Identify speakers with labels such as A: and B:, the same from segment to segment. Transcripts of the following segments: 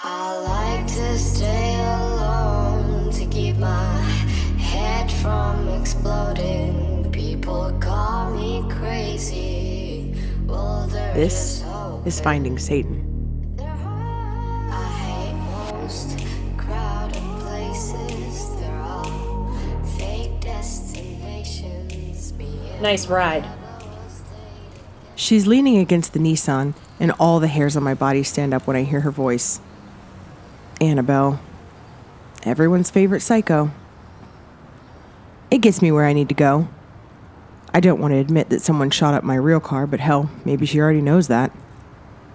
A: I like to stay alone to keep my head from exploding. People call me crazy. Well,
B: This is Finding Satan.
A: I hate most crowded places. They're all fake destinations.
C: Nice ride.
B: She's leaning against the Nissan, and all the hairs on my body stand up when I hear her voice. Annabelle. Everyone's favorite psycho. It gets me where I need to go. I don't want to admit that someone shot up my real car, but hell, maybe she already knows that.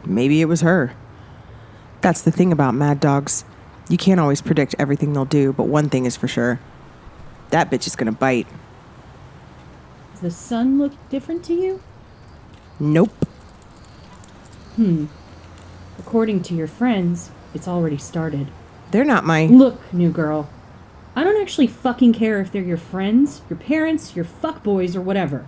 B: Maybe it was her. That's the thing about mad dogs. You can't always predict everything they'll do, but one thing is for sure. That bitch is gonna bite.
C: Does the sun look different to you?
B: Nope.
C: According to your friends, it's already started.
B: They're not my...
C: Look, new girl. I don't actually fucking care if they're your friends, your parents, your fuckboys, or whatever.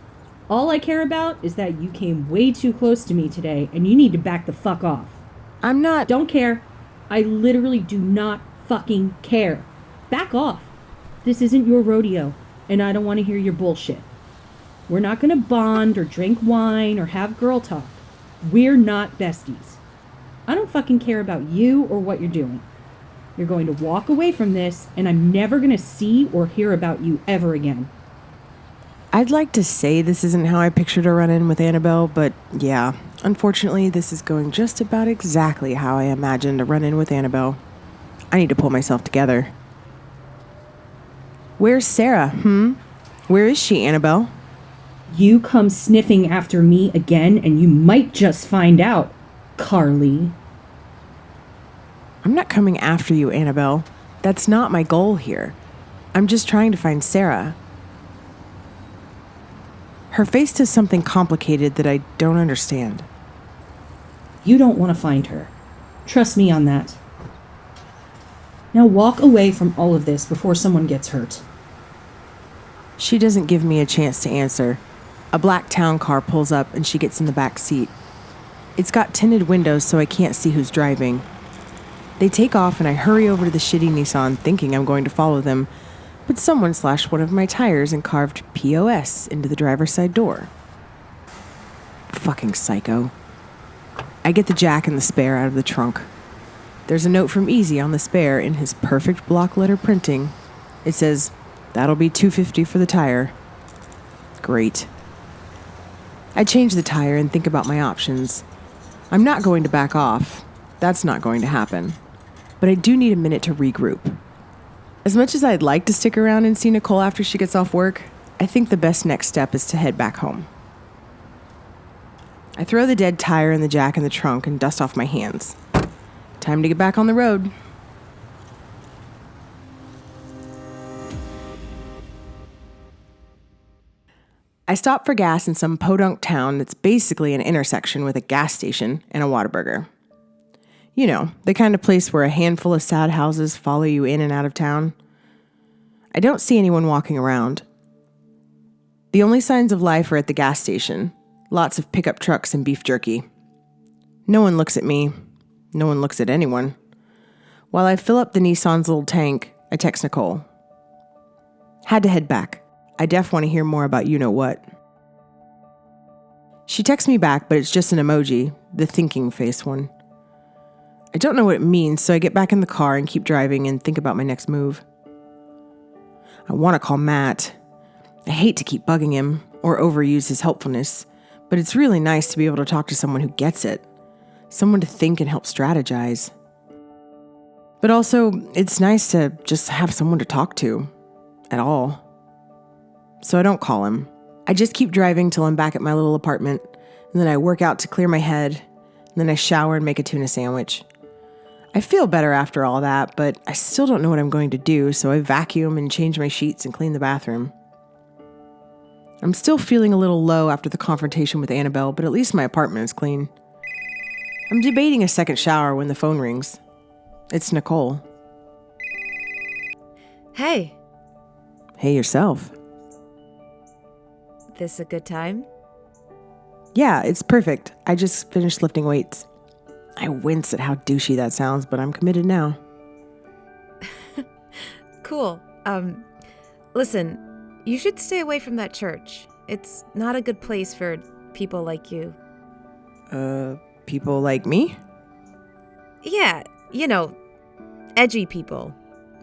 C: All I care about is that you came way too close to me today, and you need to back the fuck off.
B: I'm not...
C: Don't care. I literally do not fucking care. Back off. This isn't your rodeo, and I don't want to hear your bullshit. We're not gonna bond or drink wine or have girl talk. We're not besties. I don't fucking care about you or what you're doing. You're going to walk away from this, and I'm never gonna see or hear about you ever again.
B: I'd like to say this isn't how I pictured a run-in with Annabelle, but yeah, unfortunately, this is going just about exactly how I imagined a run-in with Annabelle. I need to pull myself together. Where's Sarah, Where is she, Annabelle?
C: You come sniffing after me again, and you might just find out, Carly.
B: I'm not coming after you, Annabelle. That's not my goal here. I'm just trying to find Sarah. Her face does something complicated that I don't understand.
C: You don't want to find her. Trust me on that. Now walk away from all of this before someone gets hurt.
B: She doesn't give me a chance to answer. A black town car pulls up and she gets in the back seat. It's got tinted windows so I can't see who's driving. They take off and I hurry over to the shitty Nissan thinking I'm going to follow them, but someone slashed one of my tires and carved POS into the driver's side door. Fucking psycho. I get the jack and the spare out of the trunk. There's a note from Easy on the spare in his perfect block letter printing. It says, "That'll be $250 for the tire." Great. I change the tire and think about my options. I'm not going to back off. That's not going to happen. But I do need a minute to regroup. As much as I'd like to stick around and see Nicole after she gets off work, I think the best next step is to head back home. I throw the dead tire and the jack in the trunk and dust off my hands. Time to get back on the road. I stop for gas in some podunk town that's basically an intersection with a gas station and a Whataburger. You know, the kind of place where a handful of sad houses follow you in and out of town. I don't see anyone walking around. The only signs of life are at the gas station. Lots of pickup trucks and beef jerky. No one looks at me. No one looks at anyone. While I fill up the Nissan's little tank, I text Nicole. Had to head back. I def want to hear more about you-know-what. She texts me back, but it's just an emoji, the thinking face one. I don't know what it means, so I get back in the car and keep driving and think about my next move. I want to call Matt. I hate to keep bugging him or overuse his helpfulness, but it's really nice to be able to talk to someone who gets it, someone to think and help strategize. But also, it's nice to just have someone to talk to, at all. So I don't call him. I just keep driving till I'm back at my little apartment, and then I work out to clear my head, and then I shower and make a tuna sandwich. I feel better after all that, but I still don't know what I'm going to do, so I vacuum and change my sheets and clean the bathroom. I'm still feeling a little low after the confrontation with Annabelle, but at least my apartment is clean. I'm debating a second shower when the phone rings. It's Nicole.
D: Hey.
B: Hey yourself.
D: This a good time?
B: Yeah, it's perfect. I just finished lifting weights. I wince at how douchey that sounds, but I'm committed now.
D: Cool. Listen, you should stay away from that church. It's not a good place for people like you.
B: People like me?
D: Yeah, edgy people.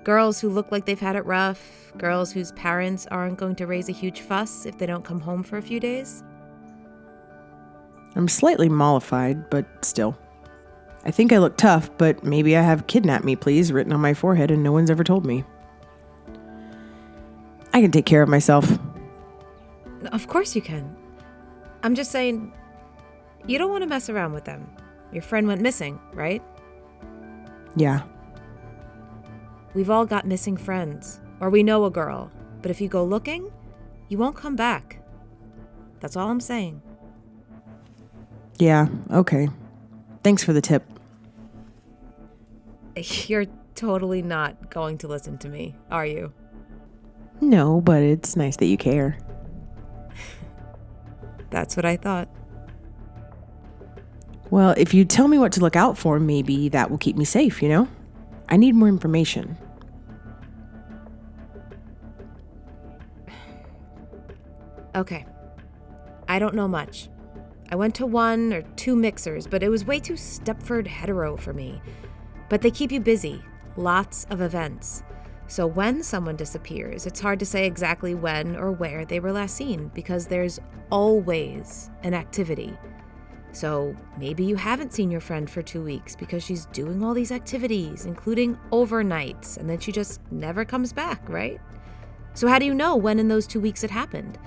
D: Girls who look like they've had it rough. Girls whose parents aren't going to raise a huge fuss if they don't come home for a few days.
B: I'm slightly mollified, but still. I think I look tough, but maybe I have "kidnap me, please" written on my forehead and no one's ever told me. I can take care of myself.
D: Of course you can. I'm just saying, you don't want to mess around with them. Your friend went missing, right?
B: Yeah.
D: We've all got missing friends, or we know a girl, but if you go looking, you won't come back. That's all I'm saying.
B: Yeah, okay. Thanks for the tip.
D: You're totally not going to listen to me, are you?
B: No, but it's nice that you care.
D: That's what I thought.
B: Well, if you tell me what to look out for, maybe that will keep me safe, I need more information.
D: Okay. I don't know much. I went to 1 or 2 mixers, but it was way too Stepford hetero for me. But they keep you busy. Lots of events. So when someone disappears, it's hard to say exactly when or where they were last seen because there's always an activity. So maybe you haven't seen your friend for 2 weeks because she's doing all these activities, including overnights, and then she just never comes back, right? So how do you know when in those 2 weeks it happened?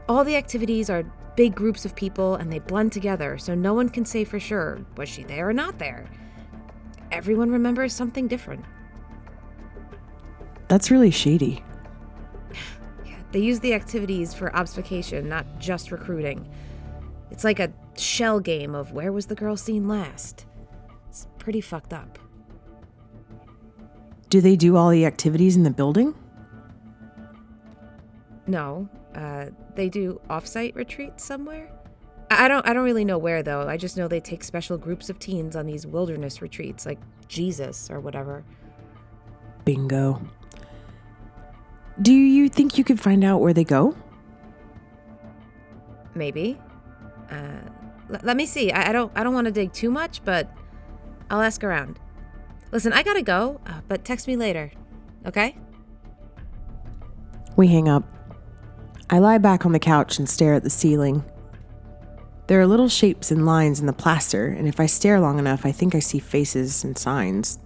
D: All the activities are big groups of people and they blend together, so no one can say for sure, was she there or not there? Everyone remembers something different.
B: That's really shady.
D: Yeah, they use the activities for obfuscation, not just recruiting. It's like a shell game of where was the girl seen last. It's pretty fucked up.
B: Do they do all the activities in the building?
D: No, they do off-site retreats somewhere. I don't really know where though. I just know they take special groups of teens on these wilderness retreats, like Jesus or whatever.
B: Bingo. Do you think you could find out where they go?
D: Maybe. Let me see. I don't want to dig too much, but I'll ask around. Listen, I gotta go, but text me later, okay?
B: We hang up. I lie back on the couch and stare at the ceiling. There are little shapes and lines in the plaster, and if I stare long enough, I think I see faces and signs.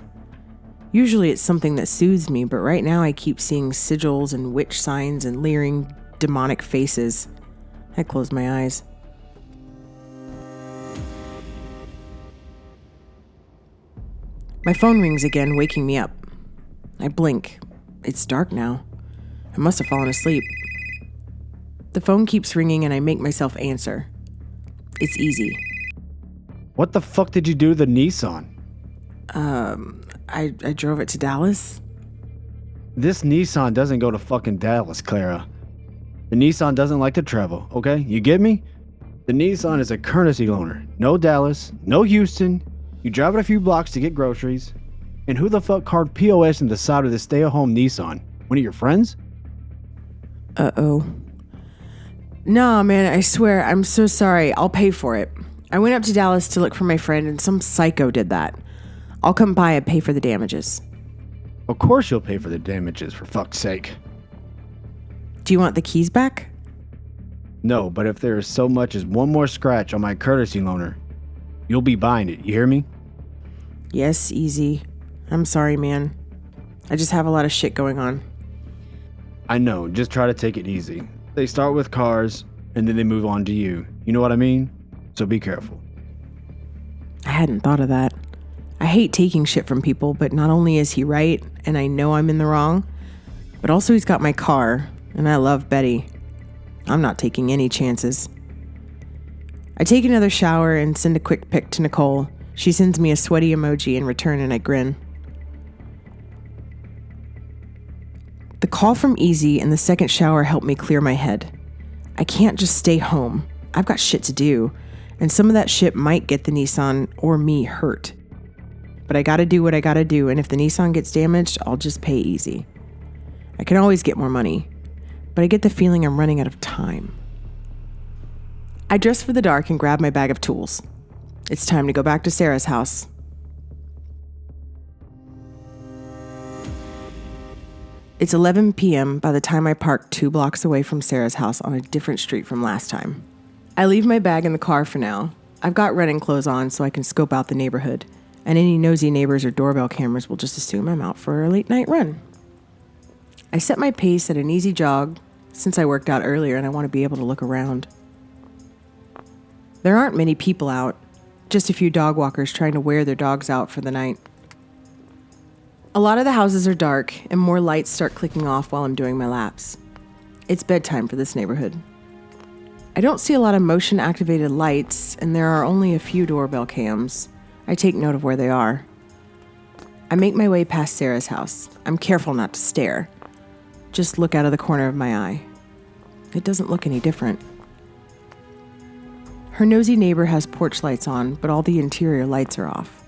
B: Usually it's something that soothes me, but right now I keep seeing sigils and witch signs and leering, demonic faces. I close my eyes. My phone rings again, waking me up. I blink. It's dark now. I must have fallen asleep. The phone keeps ringing and I make myself answer. It's easy.
E: What the fuck did you do to the Nissan?
B: I drove it to Dallas.
E: This Nissan doesn't go to fucking Dallas, Clara. The Nissan doesn't like to travel, okay? You get me? The Nissan is a courtesy loaner. No Dallas, no Houston. You drive it a few blocks to get groceries. And who the fuck carved POS in the side of the stay-at-home Nissan? One of your friends?
B: Uh-oh. No, man, I swear, I'm so sorry. I'll pay for it. I went up to Dallas to look for my friend and some psycho did that. I'll come by and pay for the damages.
E: Of course you'll pay for the damages, for fuck's sake.
B: Do you want the keys back?
E: No, but if there is so much as one more scratch on my courtesy loaner, you'll be buying it, you hear me?
B: Yes, easy. I'm sorry, man. I just have a lot of shit going on.
E: I know, just try to take it easy. They start with cars, and then they move on to you. You know what I mean? So be careful.
B: I hadn't thought of that. I hate taking shit from people, but not only is he right, and I know I'm in the wrong, but also he's got my car, and I love Betty. I'm not taking any chances. I take another shower and send a quick pic to Nicole. She sends me a sweaty emoji in return, and I grin. The call from Easy and the second shower helped me clear my head. I can't just stay home. I've got shit to do, And some of that shit might get the Nissan or me hurt. But I gotta do what I gotta do, and if the Nissan gets damaged, I'll just pay easy. I can always get more money, but I get the feeling I'm running out of time. I dress for the dark and grab my bag of tools. It's time to go back to Sarah's house. It's 11 p.m. by the time I park 2 blocks away from Sarah's house on a different street from last time. I leave my bag in the car for now. I've got running clothes on so I can scope out the neighborhood, and any nosy neighbors or doorbell cameras will just assume I'm out for a late night run. I set my pace at an easy jog since I worked out earlier and I want to be able to look around. There aren't many people out, just a few dog walkers trying to wear their dogs out for the night. A lot of the houses are dark and more lights start clicking off while I'm doing my laps. It's bedtime for this neighborhood. I don't see a lot of motion-activated lights, and there are only a few doorbell cams. I take note of where they are. I make my way past Sarah's house. I'm careful not to stare. Just look out of the corner of my eye. It doesn't look any different. Her nosy neighbor has porch lights on, but all the interior lights are off.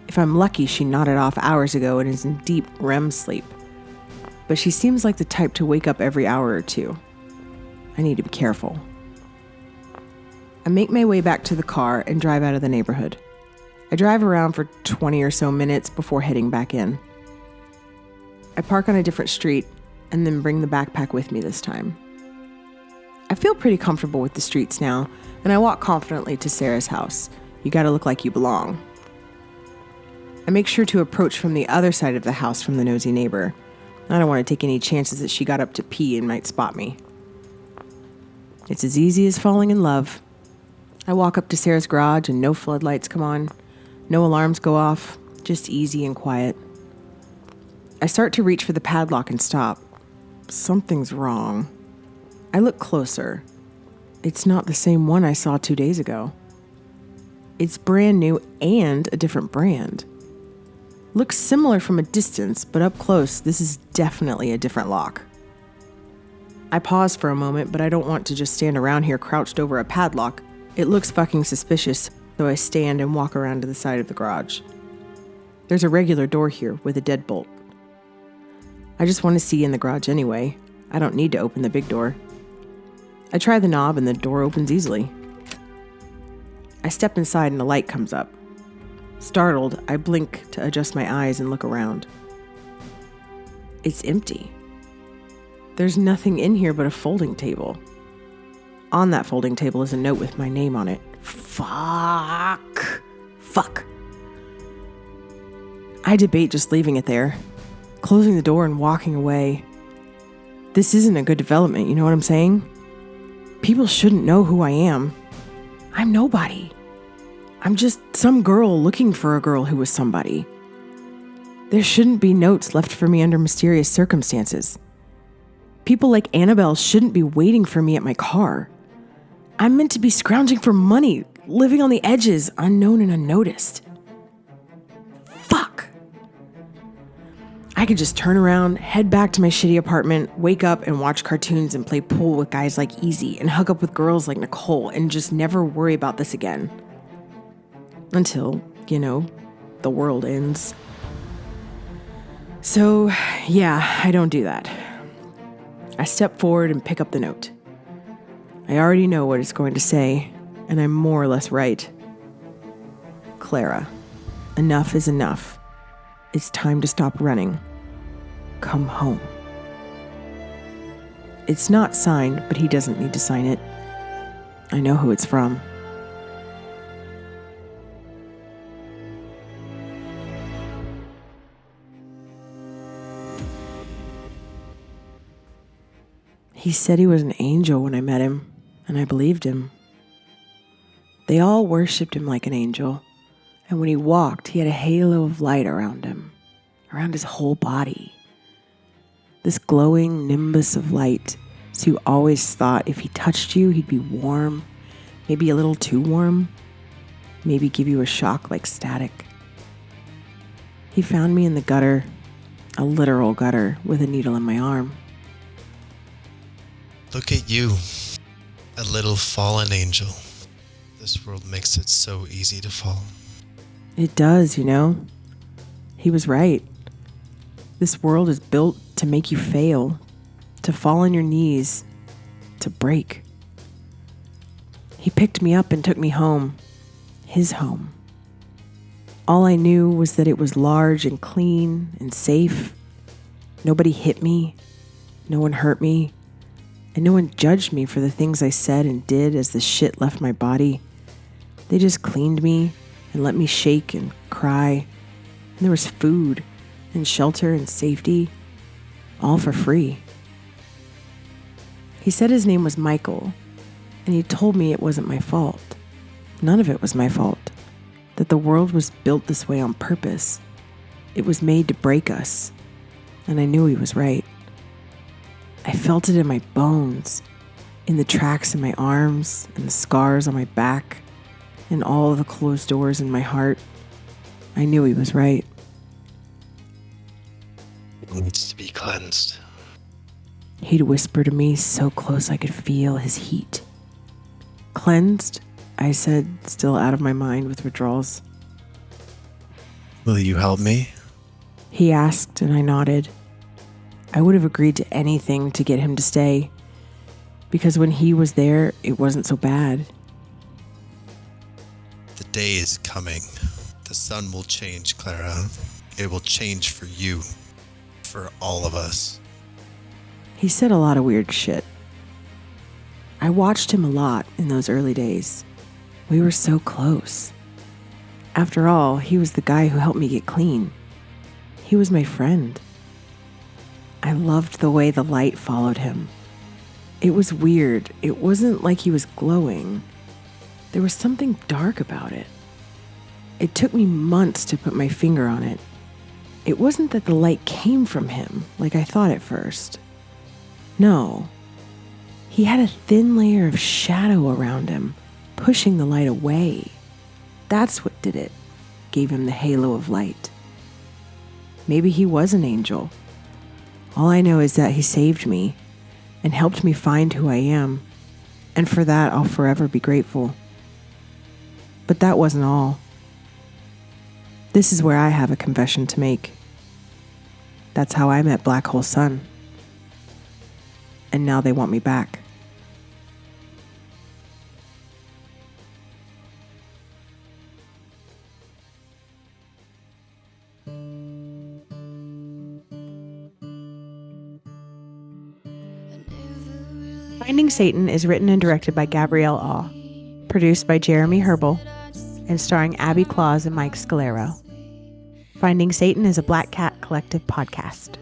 B: If I'm lucky, she nodded off hours ago and is in deep REM sleep. But she seems like the type to wake up every hour or two. I need to be careful. I make my way back to the car and drive out of the neighborhood. I drive around for 20 or so minutes before heading back in. I park on a different street and then bring the backpack with me this time. I feel pretty comfortable with the streets now, and I walk confidently to Sarah's house. You gotta look like you belong. I make sure to approach from the other side of the house from the nosy neighbor. I don't want to take any chances that she got up to pee and might spot me. It's as easy as falling in love. I walk up to Sarah's garage and no floodlights come on. No alarms go off. Just easy and quiet. I start to reach for the padlock and stop. Something's wrong. I look closer. It's not the same one I saw 2 days ago. It's brand new and a different brand. Looks similar from a distance, but up close, this is definitely a different lock. I pause for a moment, but I don't want to just stand around here crouched over a padlock. It looks fucking suspicious, so I stand and walk around to the side of the garage. There's a regular door here with a deadbolt. I just want to see in the garage anyway. I don't need to open the big door. I try the knob and the door opens easily. I step inside and a light comes up. Startled, I blink to adjust my eyes and look around. It's empty. There's nothing in here but a folding table. On that folding table is a note with my name on it. Fuck. I debate just leaving it there, closing the door and walking away. This isn't a good development, you know what I'm saying? People shouldn't know who I am. I'm nobody. I'm just some girl looking for a girl who was somebody. There shouldn't be notes left for me under mysterious circumstances. People like Annabelle shouldn't be waiting for me at my car. I'm meant to be scrounging for money, living on the edges, unknown and unnoticed. Fuck. I could just turn around, head back to my shitty apartment, wake up and watch cartoons and play pool with guys like Easy and hook up with girls like Nicole and just never worry about this again. Until, the world ends. So, yeah, I don't do that. I step forward and pick up the note. I already know what it's going to say, and I'm more or less right. Clara, enough is enough. It's time to stop running. Come home. It's not signed, but he doesn't need to sign it. I know who it's from. He said he was an angel when I met him, and I believed him. They all worshipped him like an angel, and when he walked, he had a halo of light around him, around his whole body. This glowing nimbus of light, so you always thought if he touched you, he'd be warm, maybe a little too warm, maybe give you a shock like static. He found me in the gutter, a literal gutter, with a needle in my arm.
F: Look at you, a little fallen angel. The This world makes it so easy to fall.
B: It does, you know. He was right. This world is built to make you fail, to fall on your knees, to break. He picked me up and took me home, his home. All I knew was that it was large and clean and safe. Nobody hit me, no one hurt me, and no one judged me for the things I said and did as the shit left my body. They just cleaned me and let me shake and cry. And there was food and shelter and safety, all for free. He said his name was Michael, and he told me it wasn't my fault. None of it was my fault. That the world was built this way on purpose. It was made to break us, and I knew he was right. I felt it in my bones, in the tracks in my arms, and the scars on my back, and all of the closed doors in my heart. I knew he was right.
F: It needs to be cleansed.
B: He'd whisper to me so close I could feel his heat. Cleansed? I said, still out of my mind with withdrawals.
F: Will you help me?
B: He asked, and I nodded. I would have agreed to anything to get him to stay, because when he was there, it wasn't so bad.
F: The day is coming. The sun will change, Clara. It will change for you. For all of us.
B: He said a lot of weird shit. I watched him a lot in those early days. We were so close. After all, he was the guy who helped me get clean. He was my friend. I loved the way the light followed him. It was weird. It wasn't like he was glowing. There was something dark about it. It took me months to put my finger on it. It wasn't that the light came from him, like I thought at first. No. He had a thin layer of shadow around him, pushing the light away. That's what did it, gave him the halo of light. Maybe he was an angel. All I know is that he saved me and helped me find who I am, and for that I'll forever be grateful. But that wasn't all. This is where I have a confession to make. That's how I met Black Hole Sun. And now they want me back. Finding Satan is written and directed by Gabrielle Aw, produced by Jeremy Herbal, and starring Abby Claus and Mike Scalero. Finding Satan is a Black Cat Collective podcast.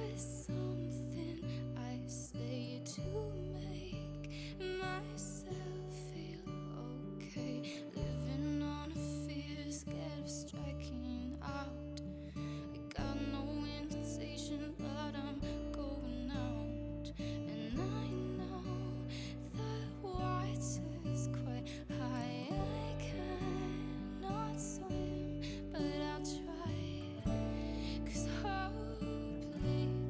A: But I'll try, 'cause hope leads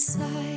A: inside.